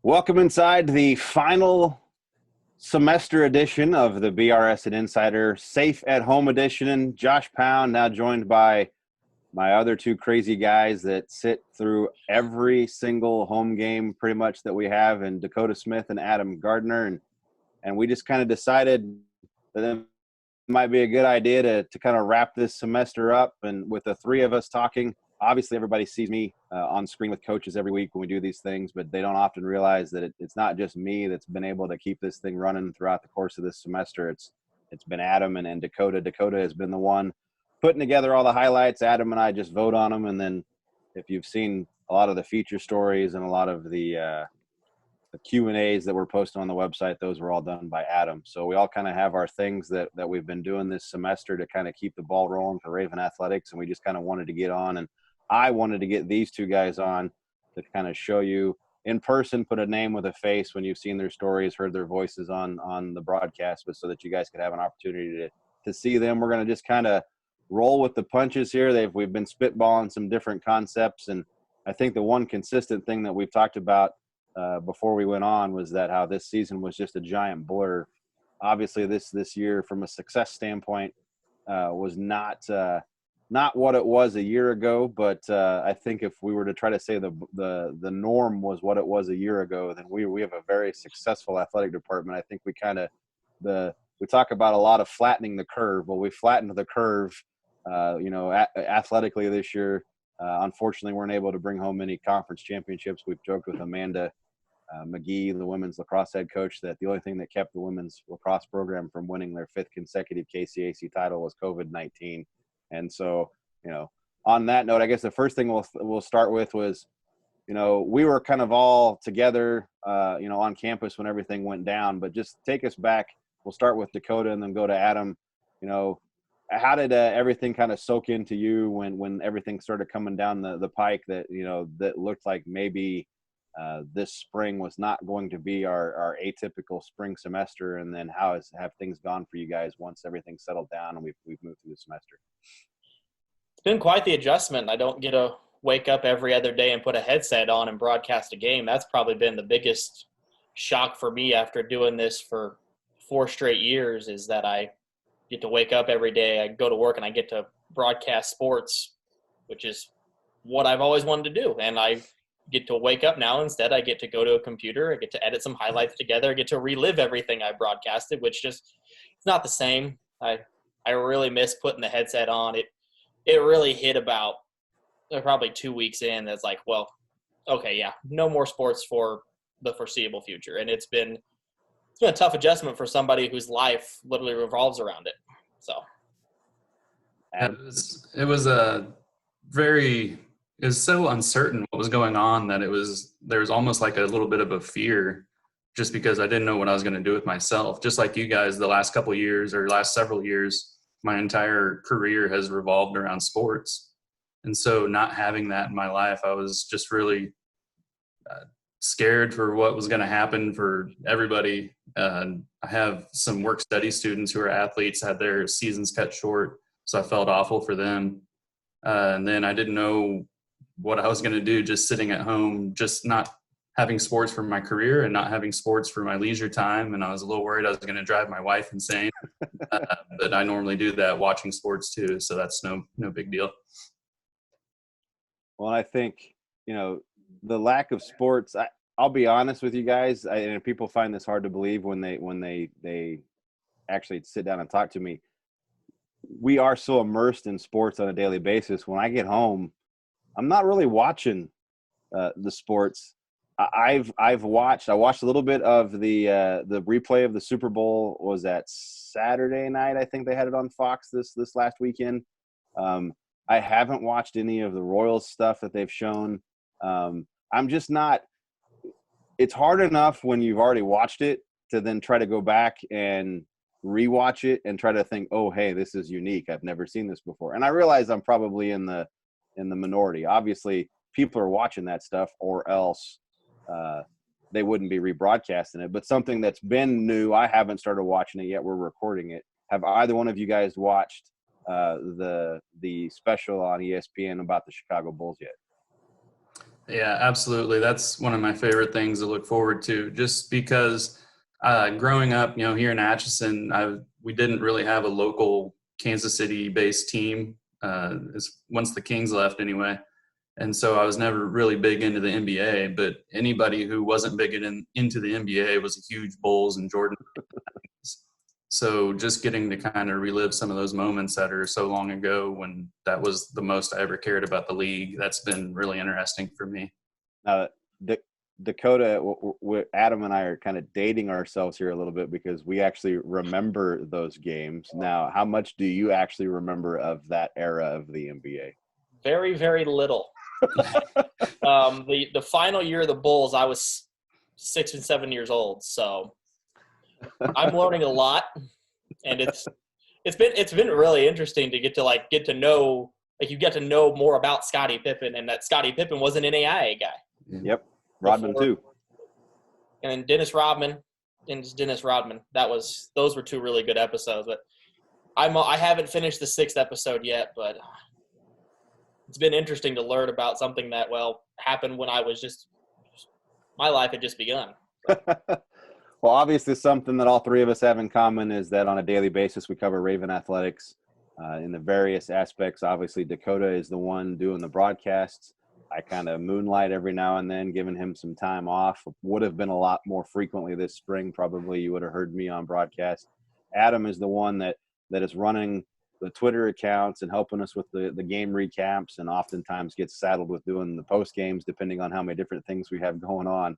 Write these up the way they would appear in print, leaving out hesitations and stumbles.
Welcome inside the final semester edition of the BRSN Insider Safe at Home edition. And Josh Pound, now joined by my other two crazy guys that sit through every single home game pretty much that we have, and Dakota Smith and Adam Gardner. And we just kind of decided that it might be a good idea to kind of wrap this semester up. And with the three of us talking, obviously everybody sees me on screen with coaches every week when we do these things, but they don't often realize that it's not just me that's been able to keep this thing running throughout the course of this semester. It's been Adam and Dakota. Dakota has been the one putting together all the highlights. Adam and I just vote on them. And then if you've seen a lot of the feature stories and a lot of the Q&As that were posted on the website, those were all done by Adam. So we all kind of have our things that we've been doing this semester to kind of keep the ball rolling for Raven Athletics. And we just kind of wanted to get on, and I wanted to get these two guys on to kind of show you in person, put a name with a face when you've seen their stories, heard their voices on the broadcast, but so that you guys could have an opportunity to see them. We're going to just kind of roll with the punches here. We've been spitballing some different concepts, and I think the one consistent thing that we've talked about before we went on was that how this season was just a giant blur. Obviously, this year, from a success standpoint, was not what it was a year ago. But I think if we were to try to say the norm was what it was a year ago, then we have a very successful athletic department. I think we talk about a lot of flattening the curve. Well, we flattened the curve, athletically this year. Unfortunately, weren't able to bring home any conference championships. We've joked with Amanda McGee, the women's lacrosse head coach, that the only thing that kept the women's lacrosse program from winning their fifth consecutive KCAC title was COVID-19. And so, on that note, I guess the first thing we'll start with was, we were kind of all together, on campus when everything went down. But just take us back. We'll start with Dakota and then go to Adam. How did everything kind of soak into you when everything started coming down the pike that, that looked like maybe this spring was not going to be our atypical spring semester? And then have things gone for you guys once everything settled down and we've moved through the semester? It's been quite the adjustment. I don't get to wake up every other day and put a headset on and broadcast a game. That's probably been the biggest shock for me after doing this for 4 straight years, is that I get to wake up every day. I go to work and I get to broadcast sports, which is what I've always wanted to do. And I get to wake up now. Instead, I get to go to a computer. I get to edit some highlights together. I get to relive everything I broadcasted, which it's not the same. I really miss putting the headset on. It really hit about probably 2 weeks in. That's like, well, okay, yeah, no more sports for the foreseeable future. And it's been a tough adjustment for somebody whose life literally revolves around it. So it was so uncertain what was going on that there was almost like a little bit of a fear, just because I didn't know what I was going to do with myself. Just like you guys, the last couple of years or last several years, my entire career has revolved around sports. And so not having that in my life, I was just really scared for what was going to happen for everybody. I have some work study students who are athletes, had their seasons cut short, so I felt awful for them. And then I didn't know what I was going to do, just sitting at home, just not having sports for my career and not having sports for my leisure time. And I was a little worried I was going to drive my wife insane. But I normally do that watching sports too, so that's no big deal. Well, I think, the lack of sports, I'll be honest with you guys, and people find this hard to believe when they actually sit down and talk to me. We are so immersed in sports on a daily basis. When I get home, I'm not really watching the sports. I watched a little bit of the replay of the Super Bowl. Was that Saturday night? I think they had it on Fox this last weekend. I haven't watched any of the Royals stuff that they've shown. I'm just not. It's hard enough when you've already watched it to then try to go back and rewatch it and try to think, oh, hey, this is unique. I've never seen this before. And I realize I'm probably in the minority. Obviously, people are watching that stuff, or else they wouldn't be rebroadcasting it. But something that's been new, I haven't started watching it yet. We're recording it. Have either one of you guys watched the special on ESPN about the Chicago Bulls yet? Yeah, absolutely. That's one of my favorite things to look forward to, just because growing up, here in Atchison, we didn't really have a local Kansas City-based team once the Kings left anyway. And so I was never really big into the NBA, but anybody who wasn't big into the NBA was a huge Bulls and Jordan. So just getting to kind of relive some of those moments that are so long ago when that was the most I ever cared about the league, that's been really interesting for me. Dakota, Adam and I are kind of dating ourselves here a little bit because we actually remember those games. Now, how much do you actually remember of that era of the NBA? Very, very little. The final year of the Bulls, I was 6 and 7 years old, so I'm learning a lot, and it's been really interesting to get to know, like, you get to know more about Scottie Pippen, and that Scottie Pippen was an NAIA guy. Yep, Rodman too, and then Dennis Rodman. Those were two really good episodes. But I haven't finished the 6th episode yet, but it's been interesting to learn about something that happened when my life had just begun. Well, obviously something that all three of us have in common is that on a daily basis we cover Raven athletics in the various aspects. Obviously Dakota is the one doing the broadcasts. I kind of moonlight every now and then, giving him some time off. Would have been a lot more frequently this spring. Probably you would have heard me on broadcast. Adam is the one that is running the Twitter accounts and helping us with the game recaps, and oftentimes gets saddled with doing the post games, depending on how many different things we have going on.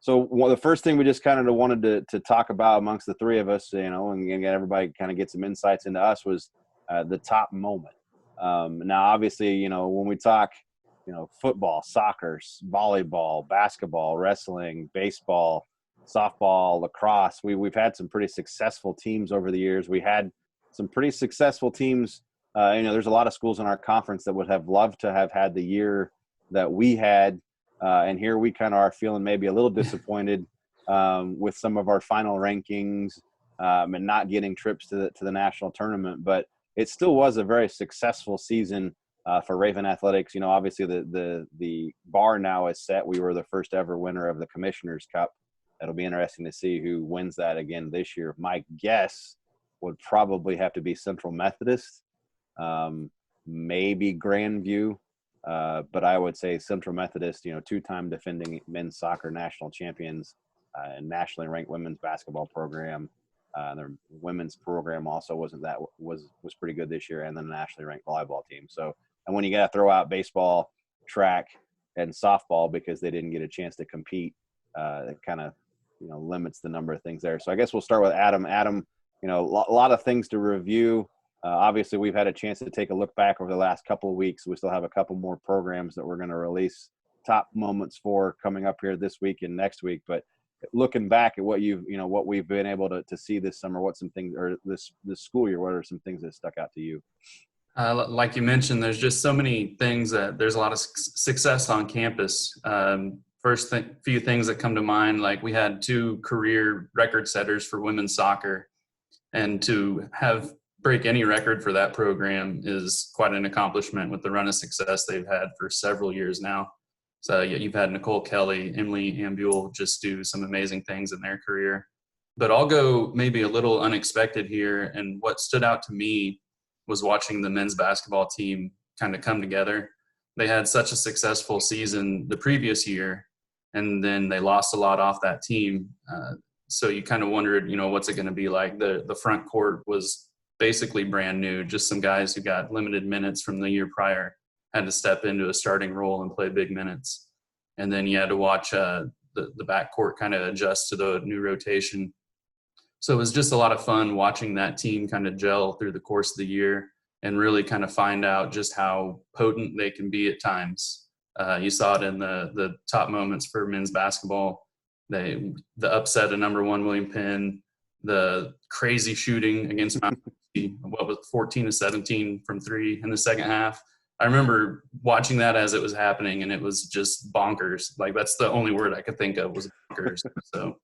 So the first thing we just kind of wanted to talk about amongst the three of us, and everybody kind of get some insights into us, was the top moment. Now, obviously, when we talk, football, soccer, volleyball, basketball, wrestling, baseball, softball, lacrosse, we've had some pretty successful teams over the years. We had some pretty successful teams. There's a lot of schools in our conference that would have loved to have had the year that we had. And here we kind of are feeling maybe a little disappointed with some of our final rankings and not getting trips to the national tournament. But it still was a very successful season for Raven athletics. Obviously the bar now is set. We were the first ever winner of the Commissioner's Cup. It'll be interesting to see who wins that again this year. My guess would probably have to be Central Methodist, maybe Grandview. But I would say Central Methodist, two-time defending men's soccer national champions and nationally ranked women's basketball program. Their women's program also was pretty good this year, and then the nationally ranked volleyball team. So, and when you got to throw out baseball, track, and softball because they didn't get a chance to compete, it kind of limits the number of things there. So I guess we'll start with Adam. Adam, a lot of things to review. Obviously, we've had a chance to take a look back over the last couple of weeks. We still have a couple more programs that we're going to release top moments for coming up here this week and next week. But looking back at what what we've been able to see this summer, what some things, or this school year, what are some things that stuck out to you? Like you mentioned, there's just so many things that there's a lot of success on campus. Few things that come to mind, like we had 2 career record setters for women's soccer, and to break any record for that program is quite an accomplishment with the run of success they've had for several years now. So you've had Nicole Kelly, Emily Ambule just do some amazing things in their career. But I'll go maybe a little unexpected here. And what stood out to me was watching the men's basketball team kind of come together. They had such a successful season the previous year, and then they lost a lot off that team. So you kind of wondered, what's it going to be like? The front court was basically brand new. Just some guys who got limited minutes from the year prior had to step into a starting role and play big minutes. And then you had to watch the backcourt kind of adjust to the new rotation. So it was just a lot of fun watching that team kind of gel through the course of the year and really kind of find out just how potent they can be at times. You saw it in the top moments for men's basketball. The upset of number 1 William Penn, the crazy shooting against Mount 14-17 from 3 in the second half. I remember watching that as it was happening, and it was just bonkers. Like, that's the only word I could think of was bonkers. So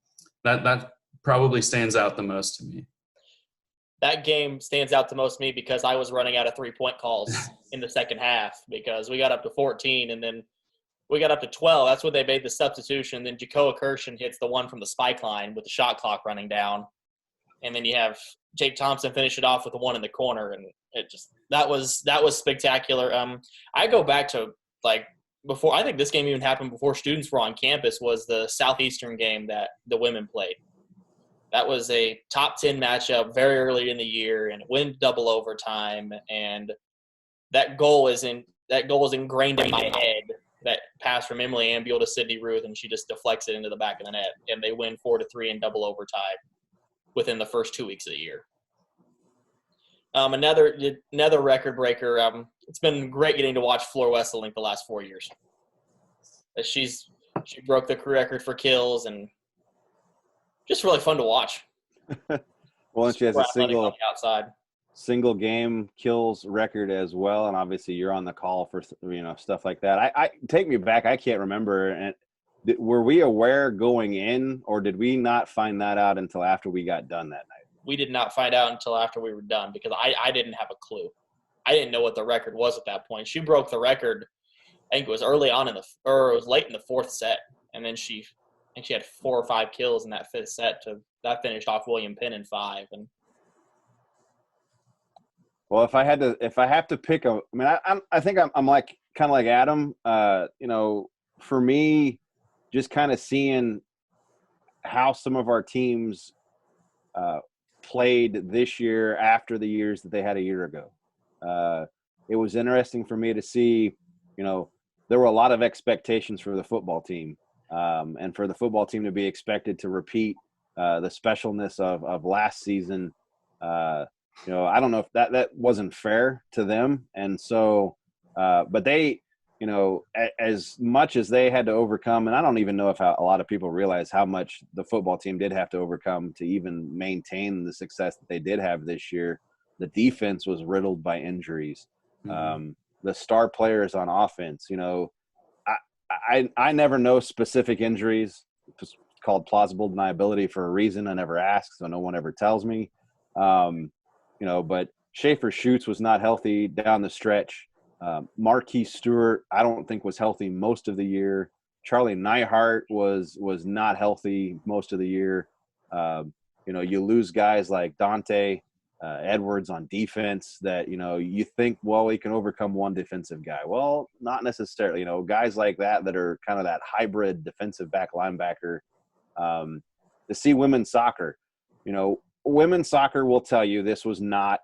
that probably stands out the most to me. That game stands out the most to me because I was running out of 3-point calls in the second half because we got up to 14, and then We got up to 12. That's when they made the substitution. Then Jacoa Kirshen hits the one from the spike line with the shot clock running down. And then you have Jake Thompson finish it off with the one in the corner. And it just that was spectacular. I go back to, like, before – I think this game even happened before students were on campus, was the Southeastern game that the women played. That was a top 10 matchup very early in the year, and it went double overtime. And that goal is ingrained in my head. That pass from Emily Ambiel to Sydney Ruth, and she just deflects it into the back of the net, and they win 4-3 in double overtime within the first 2 weeks of the year. Another record breaker. It's been great getting to watch Fleur Wesselink the last 4 years. She broke the career record for kills, and just really fun to watch. Well, and she has a outside single game kills record as well, and obviously you're on the call for stuff like that. I take me back. I can't remember. And were we aware going in, or did we not find that out until after we got done that night? We did not find out until after we were done, because I didn't have a clue. I didn't know what the record was at that point. She broke the record. I think it was early on it was late in the fourth set, and then she had 4 or 5 kills in that fifth set that finished off William Penn in 5. And well, if I have to pick I think I'm like kind of like Adam. For me, just kind of seeing how some of our teams played this year after the years that they had a year ago. It was interesting for me to see, there were a lot of expectations for the football team, and for the football team to be expected to repeat the specialness of last season. I don't know if that wasn't fair to them. And so, but they, as much as they had to overcome, and I don't even know if a lot of people realize how much the football team did have to overcome to even maintain the success that they did have this year. The defense was riddled by injuries. Mm-hmm. The star players on offense, I never know specific injuries. It's called plausible deniability for a reason. I never ask, so no one ever tells me. But Schaefer Schutz was not healthy down the stretch. Marquis Stewart, I don't think, was healthy most of the year. Charlie Neihart was not healthy most of the year. You lose guys like Dante Edwards on defense that, you think, well, he can overcome one defensive guy. Well, not necessarily. Guys like that are kind of that hybrid defensive back linebacker. To see women's soccer, women's soccer will tell you this was not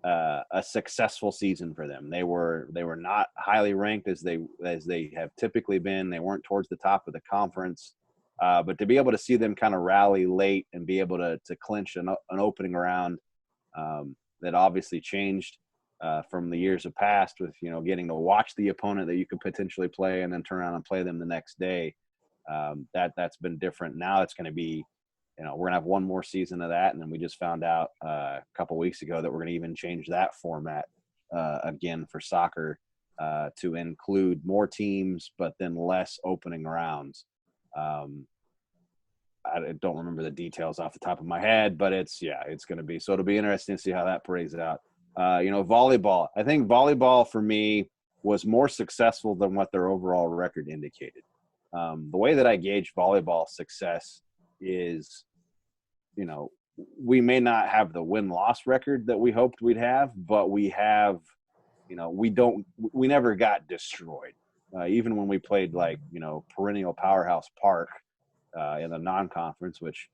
a successful season for them. They were not highly ranked as they have typically been. They weren't towards the top of the conference. But to be able to see them kind of rally late and be able to clinch an opening round that obviously changed from the years of past with, getting to watch the opponent that you could potentially play and then turn around and play them the next day. That's been different. Now it's going to be, we're going to have one more season of that. And then we just found out a couple weeks ago that we're going to even change that format again for soccer to include more teams, but then less opening rounds. I don't remember the details off the top of my head, but it's going to be. So it'll be interesting to see how that plays out. Volleyball. I think volleyball for me was more successful than what their overall record indicated. The way that I gauge volleyball success is, we may not have the win-loss record that we hoped we'd have, but we have, we never got destroyed. Even when we played perennial powerhouse Park in the non-conference, which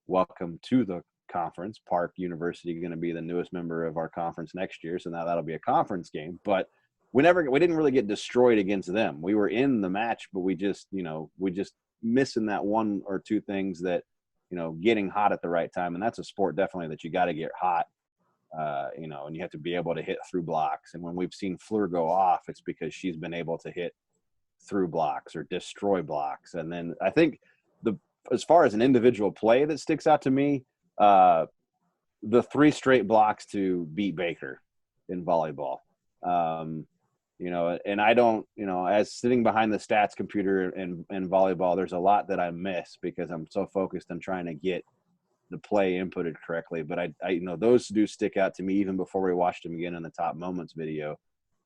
welcome to the conference. Park University going to be the newest member of our conference next year, so now that'll be a conference game. But we didn't really get destroyed against them. We were in the match, but we just missing that one or two things that, getting hot at the right time. And that's a sport definitely that you got to get hot, and you have to be able to hit through blocks. And when we've seen Fleur go off, it's because she's been able to hit through blocks or destroy blocks. And then I think as far as an individual play that sticks out to me, the 3 straight blocks to beat Baker in volleyball. And I don't, as sitting behind the stats computer in volleyball, there's a lot that I miss because I'm so focused on trying to get the play inputted correctly. But I those do stick out to me even before we watched them again in the top moments video.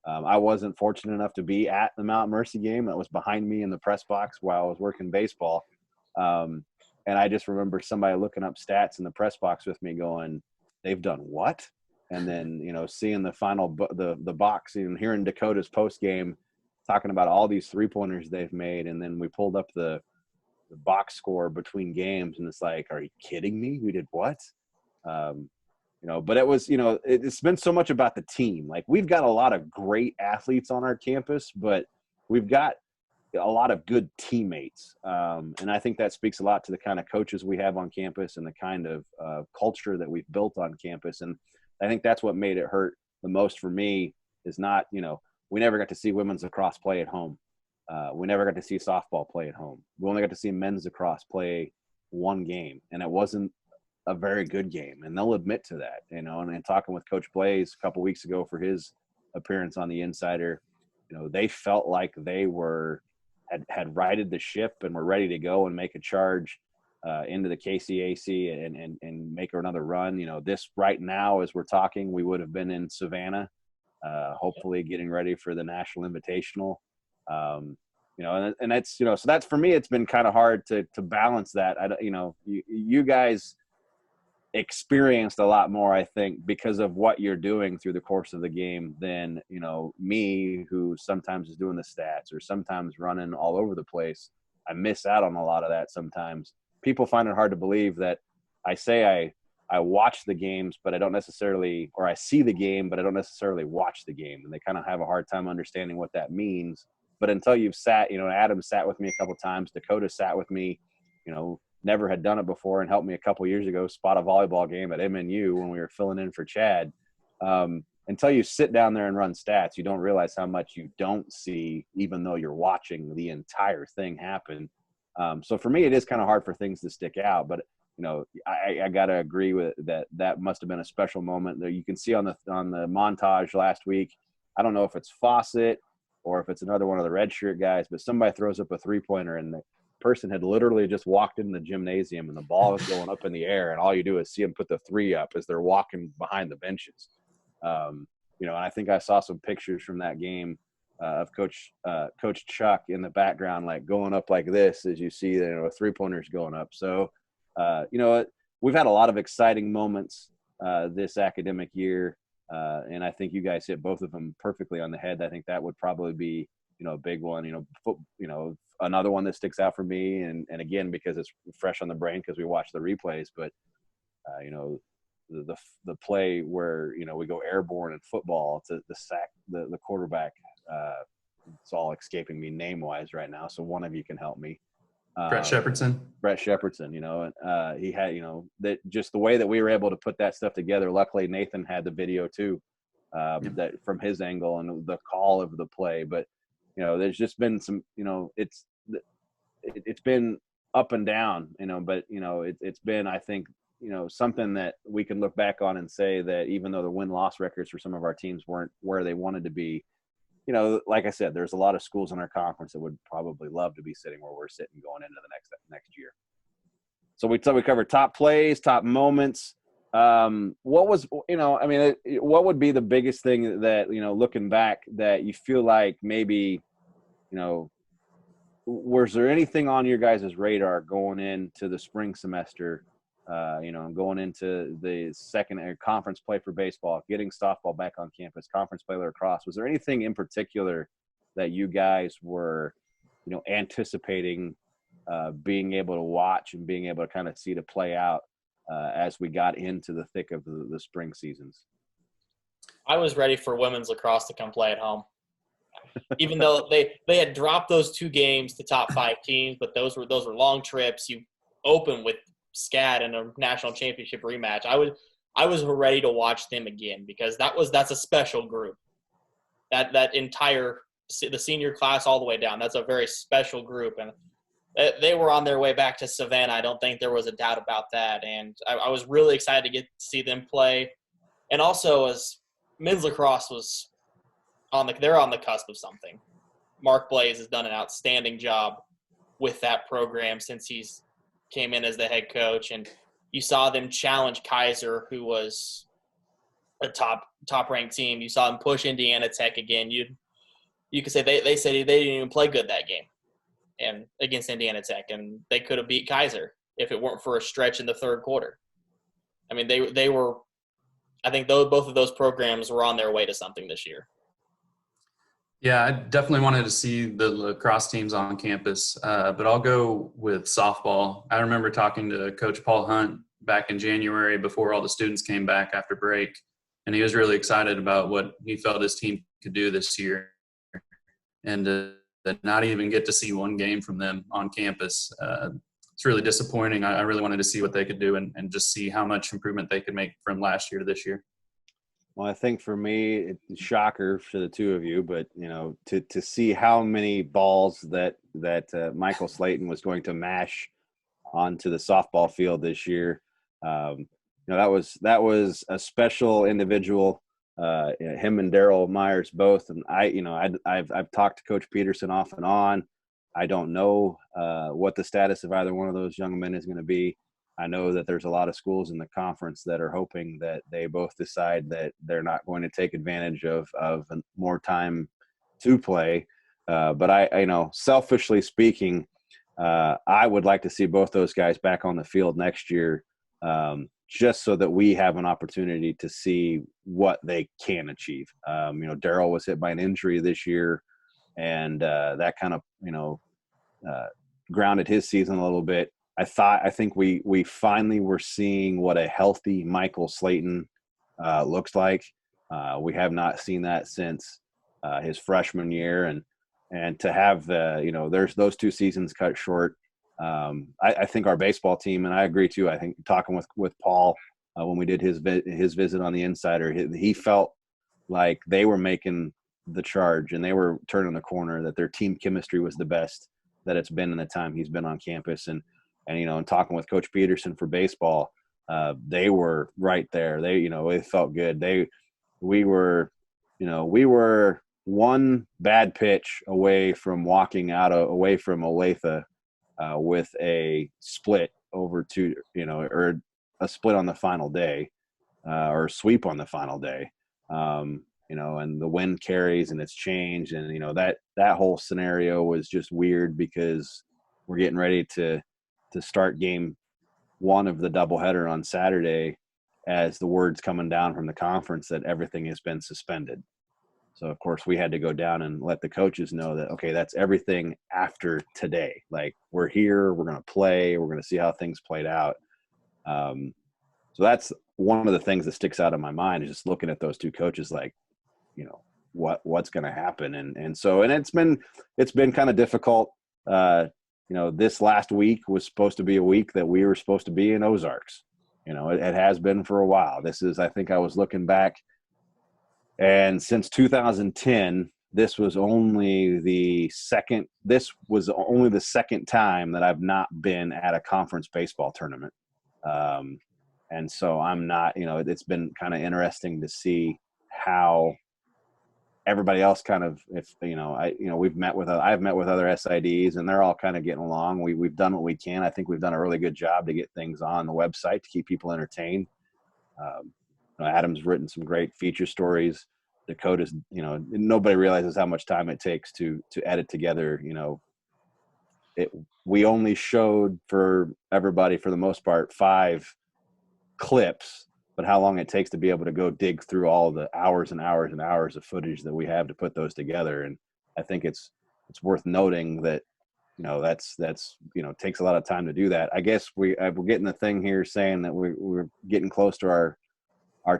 I wasn't fortunate enough to be at the Mount Mercy game. That was behind me in the press box while I was working baseball. And I just remember somebody looking up stats in the press box with me going, they've done what? And then, seeing the final, the box, and hearing Dakota's post game talking about all these 3-pointers they've made. And then we pulled up the box score between games, and it's like, are you kidding me? We did what? But it was, it's been so much about the team. Like, we've got a lot of great athletes on our campus, but we've got a lot of good teammates. And I think that speaks a lot to the kind of coaches we have on campus and the kind of culture that we've built on campus. And I think that's what made it hurt the most for me is not, we never got to see women's lacrosse play at home. We never got to see softball play at home. We only got to see men's lacrosse play one game, and it wasn't a very good game. And they'll admit to that, and talking with Coach Blaze a couple weeks ago for his appearance on the Insider, they felt like they had righted the ship and were ready to go and make a charge into the KCAC and make another run. This right now, as we're talking, we would have been in Savannah, hopefully getting ready for the National Invitational. And that's, so that's, for me, it's been kind of hard to balance that. You guys experienced a lot more, I think, because of what you're doing through the course of the game than, me, who sometimes is doing the stats or sometimes running all over the place. I miss out on a lot of that sometimes. People find it hard to believe that I say I watch the games, but I don't necessarily, or I see the game, but I don't necessarily watch the game. And they kind of have a hard time understanding what that means. But until you've sat, Adam sat with me a couple times, Dakota sat with me, never had done it before and helped me a couple years ago spot a volleyball game at MNU when we were filling in for Chad. Until you sit down there and run stats, you don't realize how much you don't see, even though you're watching the entire thing happen. So for me, it is kind of hard for things to stick out, but I got to agree with that. That must have been a special moment there. You can see on the montage last week, I don't know if it's Fawcett or if it's another one of the red shirt guys, but somebody throws up a 3-pointer and the person had literally just walked in the gymnasium and the ball is going up in the air, and all you do is see them put the 3 up as they're walking behind the benches. And I think I saw some pictures from that game of Coach Chuck in the background, like going up like this as you see 3-pointers going up. So, we've had a lot of exciting moments this academic year, and I think you guys hit both of them perfectly on the head. I think that would probably be, a big one. Another one that sticks out for me, and again, because it's fresh on the brain because we watch the replays, but the play where we go airborne in football to the sack the quarterback. It's all escaping me name wise right now, so one of you can help me. Brett Shepardson, and he had, that just the way that we were able to put that stuff together. Luckily, Nathan had the video too, that from his angle and the call of the play. But there's just been some, it's been up and down, but it's been, I think, something that we can look back on and say that even though the win-loss records for some of our teams weren't where they wanted to be, like I said, there's a lot of schools in our conference that would probably love to be sitting where we're sitting going into the next year. So we covered top plays, top moments. What was, what would be the biggest thing that, looking back, that you feel like maybe, was there anything on your guys' radar going into the spring semester, going into the second conference play for baseball, getting softball back on campus, conference play lacrosse? Was there anything in particular that you guys were, anticipating being able to watch and being able to kind of see to play out as we got into the thick of the spring seasons? I was ready for women's lacrosse to come play at home. Even though they had dropped those 2 games to top 5 teams, but those were long trips. You open with SCAD in a national championship rematch. I was ready to watch them again because that's a special group. That entire the senior class all the way down. That's a very special group, and they were on their way back to Savannah. I don't think there was a doubt about that, and I was really excited to get to see them play. And also, as men's lacrosse was they're on the cusp of something. Mark Blaze has done an outstanding job with that program since he's came in as the head coach, and you saw them challenge Kaiser, who was a top ranked team. You saw them push Indiana Tech again. You could say they said they didn't even play good that game, and against Indiana Tech, and they could have beat Kaiser if it weren't for a stretch in the third quarter. I mean, they were. I think both of those programs were on their way to something this year. Yeah, I definitely wanted to see the lacrosse teams on campus, but I'll go with softball. I remember talking to Coach Paul Hunt back in January before all the students came back after break, and he was really excited about what he felt his team could do this year. And not even get to see one game from them on campus. It's really disappointing. I really wanted to see what they could do and just see how much improvement they could make from last year to this year. Well, I think for me, it's a shocker for the two of you, but to see how many balls that Michael Slayton was going to mash onto the softball field this year, that was a special individual. Him and Daryl Myers both, and I've talked to Coach Peterson off and on. I don't know what the status of either one of those young men is going to be. I know that there's a lot of schools in the conference that are hoping that they both decide that they're not going to take advantage of more time to play. But I selfishly speaking, I would like to see both those guys back on the field next year, just so that we have an opportunity to see what they can achieve. Daryl was hit by an injury this year, and that kind of grounded his season a little bit. I think we finally were seeing what a healthy Michael Slayton looks like. We have not seen that since his freshman year, and to have there's those two seasons cut short. I think our baseball team, and I agree too. I think talking with Paul when we did his visit on the Insider, he felt like they were making the charge and they were turning the corner. That their team chemistry was the best that it's been in the time he's been on campus, and talking with Coach Peterson for baseball, they were right there. It felt good. We were one bad pitch away from walking away from Olathe with a split over two, or a split on the final day, or a sweep on the final day. And the wind carries and it's changed, and that whole scenario was just weird because we're getting ready to start game one of the doubleheader on Saturday as the word's coming down from the conference that everything has been suspended. So, of course, we had to go down and let the coaches know that, okay, that's everything after today. Like, we're here, we're going to play, we're going to see how things played out. So that's one of the things that sticks out in my mind is just looking at those two coaches like, what's going to happen. And it's been kind of difficult. This last week was supposed to be a week that we were supposed to be in Ozarks. It has been for a while. I think I was looking back, and since 2010, this was only the second time that I've not been at a conference baseball tournament. And so I'm not, it's been kind of interesting to see how everybody else kind of, I've met with other SIDs, and they're all kind of getting along. We've done what we can. I think we've done a really good job to get things on the website to keep people entertained. Adam's written some great feature stories. Dakota's, nobody realizes how much time it takes to edit together. We only showed for everybody, for the most part, 5 clips, but how long it takes to be able to go dig through all the hours and hours and hours of footage that we have to put those together. And I think it's worth noting that, that's takes a lot of time to do that. I guess we're getting the thing here saying that we're getting close to our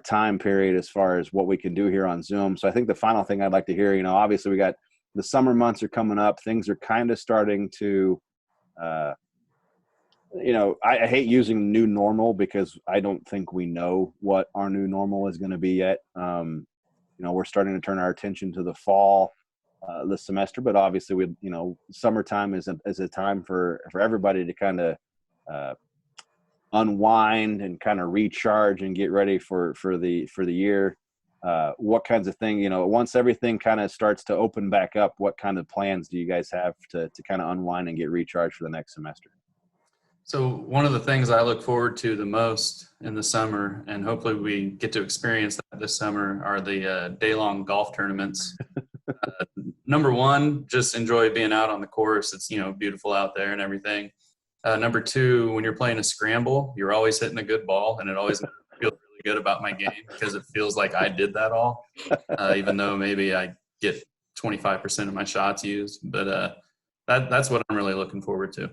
time period as far as what we can do here on Zoom. So I think the final thing I'd like to hear, obviously we got the summer months are coming up. Things are kind of starting to, I hate using new normal because I don't think we know what our new normal is going to be yet. We're starting to turn our attention to the fall, this semester, but obviously summertime is a time for everybody to kind of unwind and kind of recharge and get ready for the year. What kinds of thing, once everything kind of starts to open back up, what kind of plans do you guys have to kind of unwind and get recharged for the next semester? So one of the things I look forward to the most in the summer, and hopefully we get to experience that this summer, are the day-long golf tournaments. Number one, just enjoy being out on the course. It's, beautiful out there and everything. Number two, when you're playing a scramble, you're always hitting a good ball, and it always makes me feel really good about my game because it feels like I did that all, even though maybe I get 25% of my shots used. But that's what I'm really looking forward to.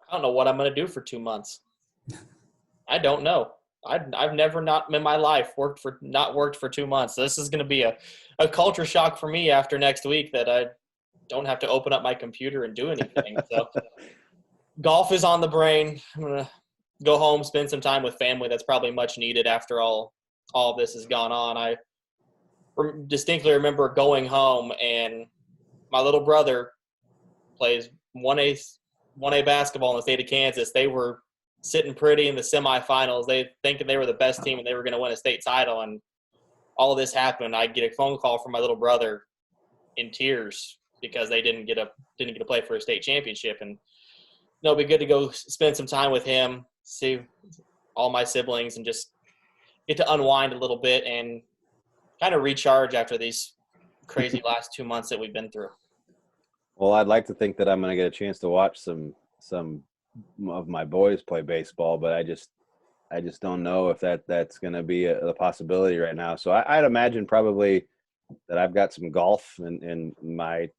I don't know what I'm going to do for 2 months. I don't know. I've never not in my life not worked for 2 months. This is going to be a culture shock for me after next week that I don't have to open up my computer and do anything. So golf is on the brain. I'm going to go home, spend some time with family. That's probably much needed after all of this has gone on. I distinctly remember going home, and my little brother plays 1A basketball in the state of Kansas. They were sitting pretty in the semifinals. They thinking they were the best team and they were going to win a state title. And all of this happened. I get a phone call from my little brother in tears because they didn't get to play for a state championship. And it'll be good to go spend some time with him, see all my siblings, and just get to unwind a little bit and kind of recharge after these crazy last 2 months that we've been through. Well, I'd like to think that I'm going to get a chance to watch some of my boys play baseball, but I just don't know if that's going to be a possibility right now. So I'd imagine probably that I've got some golf in my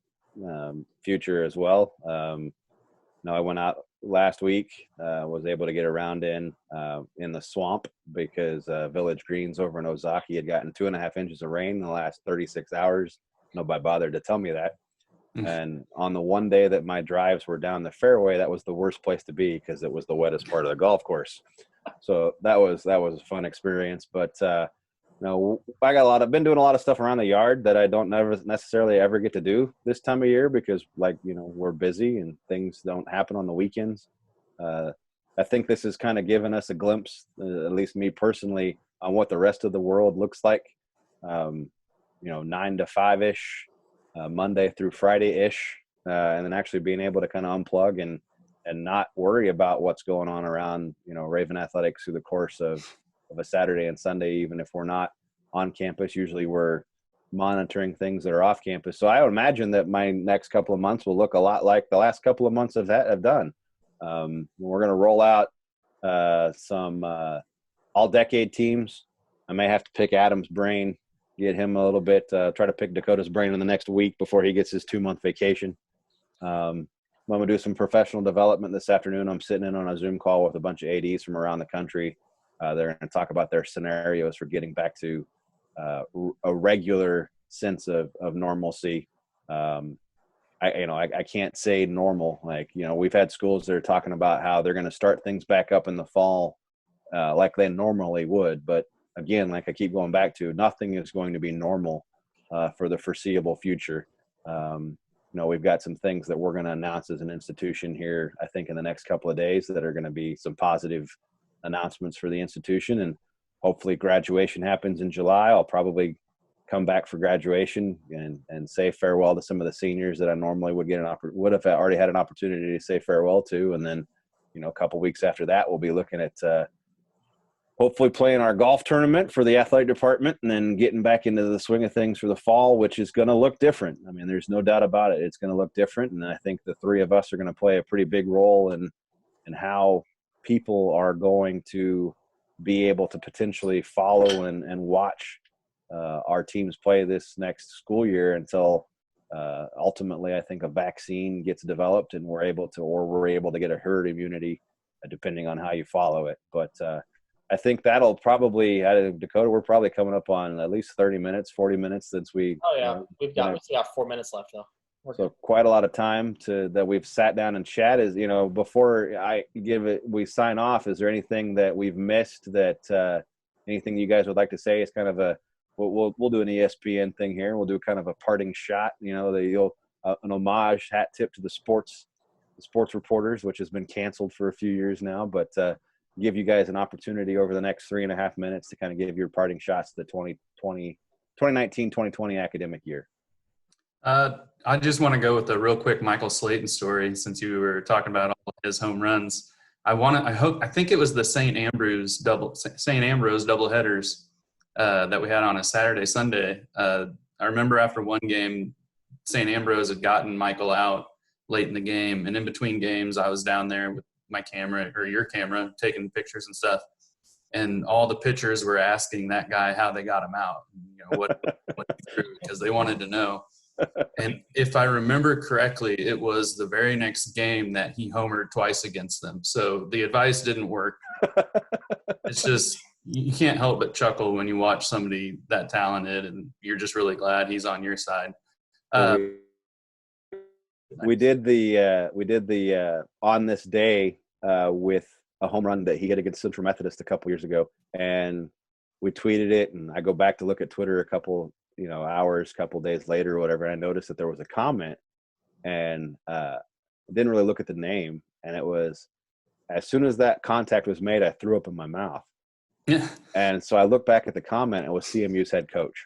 future as well. I went out last week, was able to get a round in the swamp because Village Greens over in Ozaki had gotten 2.5 inches of rain in the last 36 hours. Nobody bothered to tell me that. And on the one day that my drives were down the fairway, that was the worst place to be because it was the wettest part of the golf course. So that was a fun experience. But I've been doing a lot of stuff around the yard that I don't necessarily ever get to do this time of year because, we're busy and things don't happen on the weekends. I think this has kind of given us a glimpse, at least me personally, on what the rest of the world looks like. 9 to 5-ish. Monday through Friday-ish, and then actually being able to kind of unplug and not worry about what's going on around, Raven Athletics through the course of a Saturday and Sunday, even if we're not on campus. Usually we're monitoring things that are off campus. So I would imagine that my next couple of months will look a lot like the last couple of months have done. We're going to roll out some all-decade teams. I may have to pick Adam's brain, get him a little bit, try to pick Dakota's brain in the next week before he gets his 2-month vacation. I'm going to do some professional development this afternoon. I'm sitting in on a Zoom call with a bunch of ADs from around the country. They're going to talk about their scenarios for getting back to a regular sense of normalcy. I can't say normal. We've had schools that are talking about how they're going to start things back up in the fall like they normally would, but again, like I keep going back to, nothing is going to be normal for the foreseeable future. We've got some things that we're going to announce as an institution here, I think, in the next couple of days that are going to be some positive announcements for the institution. And hopefully graduation happens in July. I'll probably come back for graduation and say farewell to some of the seniors that I normally would have already had an opportunity to say farewell to. And then, a couple weeks after that, we'll be looking at hopefully playing our golf tournament for the athletic department and then getting back into the swing of things for the fall, which is going to look different. I mean, there's no doubt about it. It's going to look different. And I think the three of us are going to play a pretty big role in how people are going to be able to potentially follow and watch our teams play this next school year until ultimately I think a vaccine gets developed and we're able to get a herd immunity depending on how you follow it. But I think that'll probably, Dakota, we're probably coming up on at least 30 minutes, 40 minutes since we. Oh, yeah. We've got 4 minutes left, though. So quite a lot of time that we've sat down and chat. Before we sign off, is there anything that we've missed anything you guys would like to say? Is kind of we'll do an ESPN thing here. We'll do kind of a parting shot, an homage hat tip to the sports reporters, which has been canceled for a few years now, but give you guys an opportunity over the next 3.5 minutes to kind of give your parting shots to the 2019-2020 academic year. I just want to go with a real quick Michael Slayton story since you were talking about all his home runs. I think it was the St. Ambrose doubleheaders that we had on a Saturday, Sunday. I remember after one game, St. Ambrose had gotten Michael out late in the game, and in between games, I was down there with my camera or your camera taking pictures and stuff, and all the pitchers were asking that guy how they got him out, what he threw, because they wanted to know. And if I remember correctly, it was the very next game that he homered twice against them. So the advice didn't work. It's just, you can't help but chuckle when you watch somebody that talented, and you're just really glad he's on your side. We did the on this day with a home run that he hit against Central Methodist a couple years ago, and we tweeted it. And I go back to look at Twitter a couple hours, couple days later or whatever, and I noticed that there was a comment, and didn't really look at the name, and it was, as soon as that contact was made, I threw up in my mouth. Yeah. And so I looked back at the comment, and it was CMU's head coach.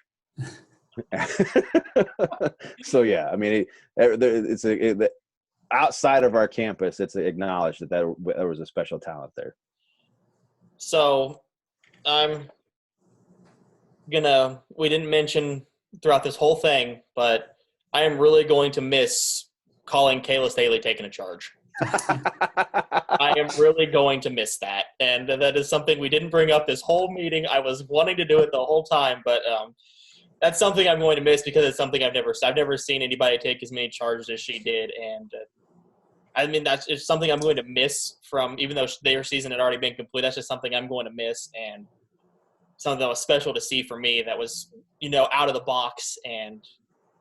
So yeah, I mean, outside of our campus, it's acknowledged that there was a special talent there. So we didn't mention throughout this whole thing, but I am really going to miss calling Kayla Staley taking a charge. I am really going to miss that. And that is something we didn't bring up this whole meeting. I was wanting to do it the whole time, but that's something I'm going to miss because it's something I've never seen anybody take as many charges as she did. And I mean, it's something I'm going to miss from, even though their season had already been complete, that's just something I'm going to miss. And something that was special to see for me, that was, out of the box and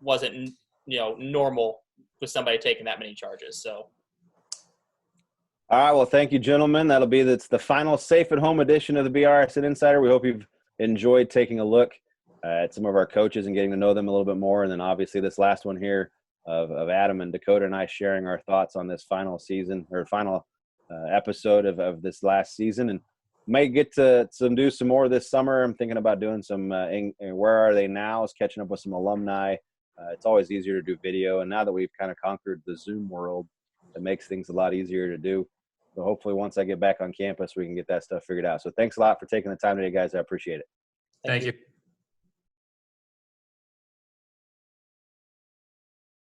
wasn't, normal with somebody taking that many charges. So. All right. Well, thank you, gentlemen. That's the final Safe at Home edition of the BRSN Insider. We hope you've enjoyed taking a look at some of our coaches and getting to know them a little bit more. And then obviously this last one here of Adam and Dakota and I sharing our thoughts on this final season or final episode of this last season. And might get to do some more this summer. I'm thinking about doing some Where Are They Now? Is catching up with some alumni. It's always easier to do video. And now that we've kind of conquered the Zoom world, it makes things a lot easier to do. So hopefully once I get back on campus, we can get that stuff figured out. So thanks a lot for taking the time today, guys. I appreciate it. Thank you.